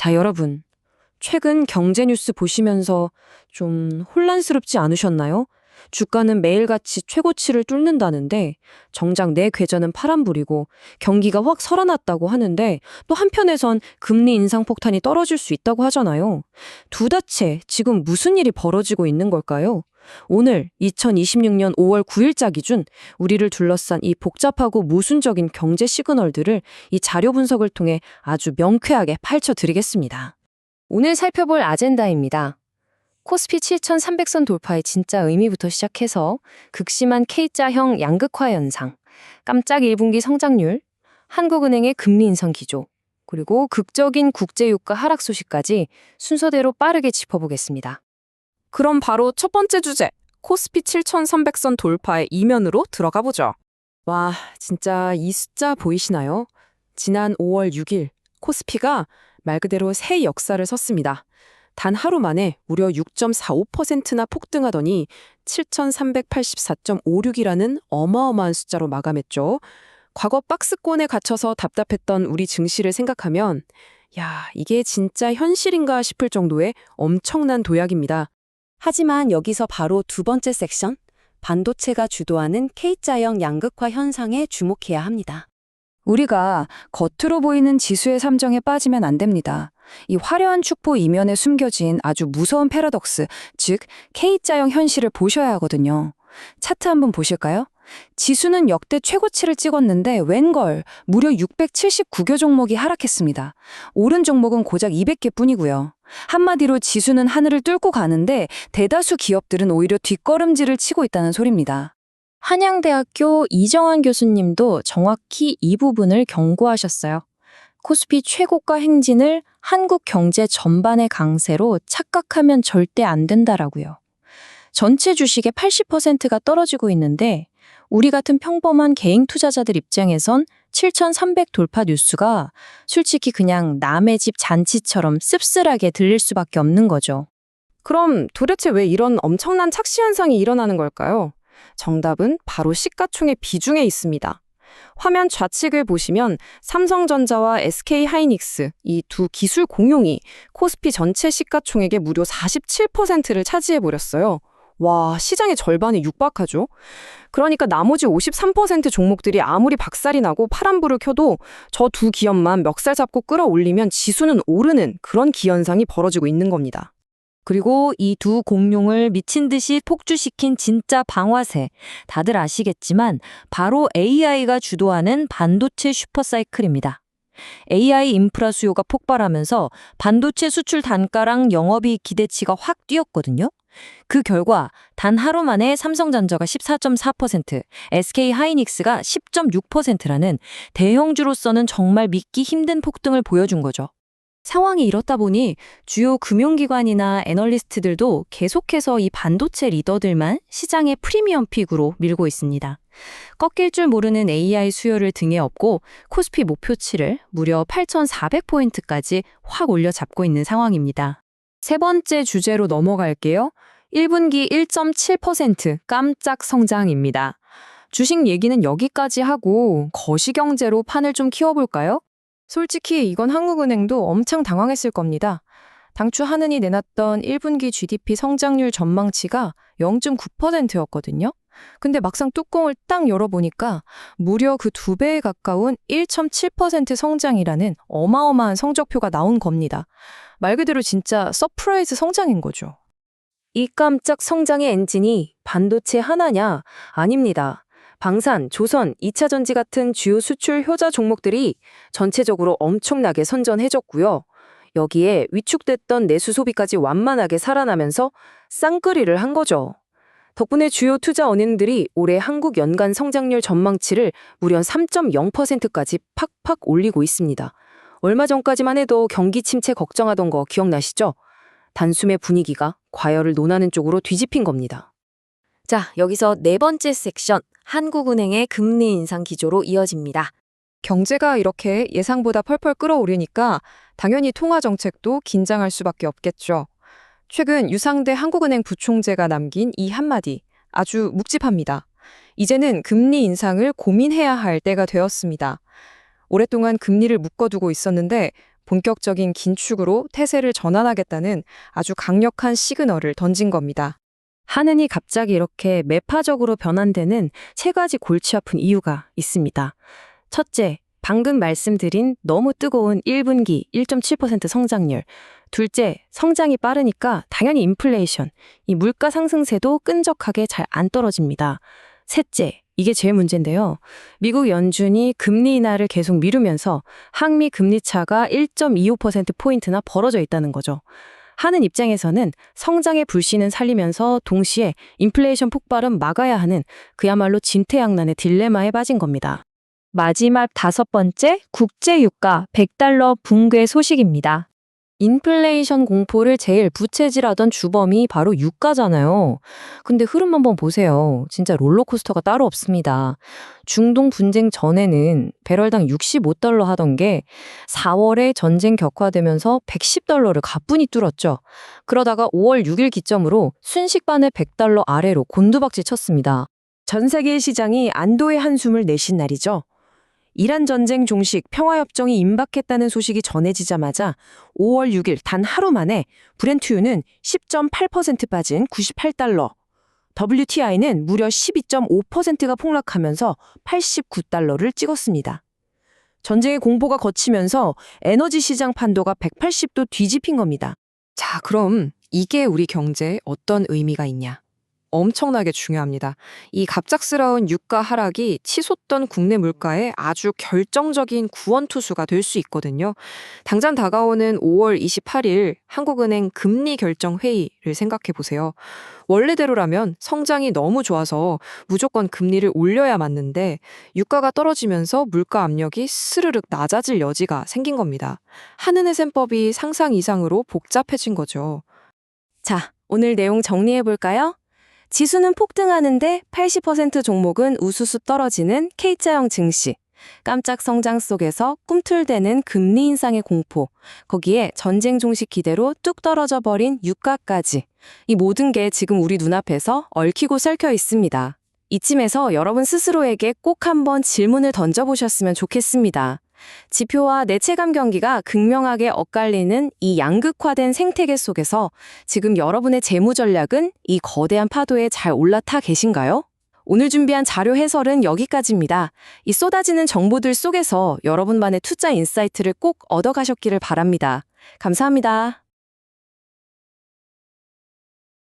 자, 여러분. 최근 경제 뉴스 보시면서 좀 혼란스럽지 않으셨나요? 주가는 매일같이 최고치를 뚫는다는데 정작 내 계좌는 파란불이고 경기가 확 살아났다고 하는데 또 한편에선 금리 인상 폭탄이 떨어질 수 있다고 하잖아요. 두다체 지금 무슨 일이 벌어지고 있는 걸까요? 오늘 2026년 5월 9일자 기준 우리를 둘러싼 이 복잡하고 모순적인 경제 시그널들을 이 자료 분석을 통해 아주 명쾌하게 파헤쳐드리겠습니다. 오늘 살펴볼 아젠다입니다. 코스피 7,300선 돌파의 진짜 의미부터 시작해서 극심한 K자형 양극화 현상, 깜짝 1분기 성장률, 한국은행의 금리 인상 기조, 그리고 극적인 국제유가 하락 소식까지 순서대로 빠르게 짚어보겠습니다. 그럼 바로 첫 번째 주제, 코스피 7,300선 돌파의 이면으로 들어가 보죠. 와, 진짜 이 숫자 보이시나요? 지난 5월 6일 코스피가 말 그대로 새 역사를 섰습니다. 단 하루 만에 무려 6.45%나 폭등하더니 7,384.56이라는 어마어마한 숫자로 마감했죠. 과거 박스권에 갇혀서 답답했던 우리 증시를 생각하면 야, 이게 진짜 현실인가 싶을 정도의 엄청난 도약입니다. 하지만 여기서 바로 두 번째 섹션, 반도체가 주도하는 K자형 양극화 현상에 주목해야 합니다. 우리가 겉으로 보이는 지수의 함정에 빠지면 안 됩니다. 이 화려한 축포 이면에 숨겨진 아주 무서운 패러독스, 즉 K자형 현실을 보셔야 하거든요. 차트 한번 보실까요? 지수는 역대 최고치를 찍었는데 웬걸 무려 679개 종목이 하락했습니다. 오른 종목은 고작 200개 뿐이고요. 한마디로 지수는 하늘을 뚫고 가는데 대다수 기업들은 오히려 뒷걸음질을 치고 있다는 소리입니다. 한양대학교 이정환 교수님도 정확히 이 부분을 경고하셨어요. 코스피 최고가 행진을 한국 경제 전반의 강세로 착각하면 절대 안 된다라고요. 전체 주식의 80%가 떨어지고 있는데 우리 같은 평범한 개인 투자자들 입장에선 7,300 돌파 뉴스가 솔직히 그냥 남의 집 잔치처럼 씁쓸하게 들릴 수밖에 없는 거죠. 그럼 도대체 왜 이런 엄청난 착시 현상이 일어나는 걸까요? 정답은 바로 시가총액 비중에 있습니다. 화면 좌측을 보시면 삼성전자와 SK하이닉스 이 두 기술 공룡이 코스피 전체 시가총액의 무려 47%를 차지해버렸어요. 와, 시장의 절반에 육박하죠? 그러니까 나머지 53% 종목들이 아무리 박살이 나고 파란불을 켜도 저 두 기업만 멱살 잡고 끌어올리면 지수는 오르는 그런 기현상이 벌어지고 있는 겁니다. 그리고 이 두 공룡을 미친 듯이 폭주시킨 진짜 방아쇠, 다들 아시겠지만 바로 AI가 주도하는 반도체 슈퍼사이클입니다. AI 인프라 수요가 폭발하면서 반도체 수출 단가랑 영업이익 기대치가 확 뛰었거든요. 그 결과 단 하루 만에 삼성전자가 14.4%, SK하이닉스가 10.6%라는 대형주로서는 정말 믿기 힘든 폭등을 보여준 거죠. 상황이 이렇다 보니 주요 금융기관이나 애널리스트들도 계속해서 이 반도체 리더들만 시장의 프리미엄 픽으로 밀고 있습니다. 꺾일 줄 모르는 AI 수요를 등에 업고 코스피 목표치를 무려 8,400포인트까지 확 올려잡고 있는 상황입니다. 세 번째 주제로 넘어갈게요. 1분기 1.7% 깜짝 성장입니다. 주식 얘기는 여기까지 하고 거시경제로 판을 좀 키워볼까요? 솔직히 이건 한국은행도 엄청 당황했을 겁니다. 당초 한은이 내놨던 1분기 GDP 성장률 전망치가 0.9%였거든요. 근데 막상 뚜껑을 딱 열어보니까 무려 그 2배에 가까운 1.7% 성장이라는 어마어마한 성적표가 나온 겁니다. 말 그대로 진짜 서프라이즈 성장인 거죠. 이 깜짝 성장의 엔진이 반도체 하나냐? 아닙니다. 방산, 조선, 2차전지 같은 주요 수출 효자 종목들이 전체적으로 엄청나게 선전해졌고요. 여기에 위축됐던 내수 소비까지 완만하게 살아나면서 쌍끌이를 한 거죠. 덕분에 주요 투자 은행들이 올해 한국 연간 성장률 전망치를 무려 3.0%까지 팍팍 올리고 있습니다. 얼마 전까지만 해도 경기 침체 걱정하던 거 기억나시죠? 단숨에 분위기가 과열을 논하는 쪽으로 뒤집힌 겁니다. 자, 여기서 네 번째 섹션, 한국은행의 금리 인상 기조로 이어집니다. 경제가 이렇게 예상보다 펄펄 끓어오르니까 당연히 통화정책도 긴장할 수밖에 없겠죠. 최근 유상대 한국은행 부총재가 남긴 이 한마디, 아주 묵직합니다. 이제는 금리 인상을 고민해야 할 때가 되었습니다. 오랫동안 금리를 묶어두고 있었는데 본격적인 긴축으로 태세를 전환하겠다는 아주 강력한 시그널을 던진 겁니다. 하는이 갑자기 이렇게 매파적으로 변환되는 세 가지 골치 아픈 이유가 있습니다. 첫째, 방금 말씀드린 너무 뜨거운 1분기 1.7% 성장률. 둘째, 성장이 빠르니까 당연히 인플레이션, 이 물가 상승세도 끈적하게 잘 안 떨어집니다. 셋째, 이게 제일 문제인데요. 미국 연준이 금리 인하를 계속 미루면서 한미 금리 차가 1.25%포인트나 벌어져 있다는 거죠. 하는 입장에서는 성장의 불씨는 살리면서 동시에 인플레이션 폭발은 막아야 하는 그야말로 진퇴양난의 딜레마에 빠진 겁니다. 마지막 다섯 번째, 국제유가 100달러 붕괴 소식입니다. 인플레이션 공포를 제일 부채질하던 주범이 바로 유가잖아요. 근데 흐름 한번 보세요. 진짜 롤러코스터가 따로 없습니다. 중동 분쟁 전에는 배럴당 65달러 하던 게 4월에 전쟁 격화되면서 110달러를 가뿐히 뚫었죠. 그러다가 5월 6일 기점으로 순식간에 100달러 아래로 곤두박질 쳤습니다. 전 세계 시장이 안도의 한숨을 내쉰 날이죠. 이란 전쟁 종식 평화협정이 임박했다는 소식이 전해지자마자 5월 6일 단 하루 만에 브렌트유는 10.8% 빠진 98달러, WTI는 무려 12.5%가 폭락하면서 89달러를 찍었습니다. 전쟁의 공포가 걷히면서 에너지 시장 판도가 180도 뒤집힌 겁니다. 자, 그럼 이게 우리 경제에 어떤 의미가 있냐? 엄청나게 중요합니다. 이 갑작스러운 유가 하락이 치솟던 국내 물가에 아주 결정적인 구원투수가 될 수 있거든요. 당장 다가오는 5월 28일 한국은행 금리 결정 회의를 생각해 보세요. 원래대로라면 성장이 너무 좋아서 무조건 금리를 올려야 맞는데 유가가 떨어지면서 물가 압력이 스르륵 낮아질 여지가 생긴 겁니다. 한은의 셈법이 상상 이상으로 복잡해진 거죠. 자, 오늘 내용 정리해 볼까요? 지수는 폭등하는데 80% 종목은 우수수 떨어지는 K자형 증시. 깜짝 성장 속에서 꿈틀대는 금리 인상의 공포. 거기에 전쟁 종식 기대로 뚝 떨어져 버린 유가까지. 이 모든 게 지금 우리 눈앞에서 얽히고 설켜 있습니다. 이쯤에서 여러분 스스로에게 꼭 한번 질문을 던져보셨으면 좋겠습니다. 지표와 내체감 경기가 극명하게 엇갈리는 이 양극화된 생태계 속에서 지금 여러분의 재무 전략은 이 거대한 파도에 잘 올라타 계신가요? 오늘 준비한 자료 해설은 여기까지입니다. 이 쏟아지는 정보들 속에서 여러분만의 투자 인사이트를 꼭 얻어가셨기를 바랍니다. 감사합니다.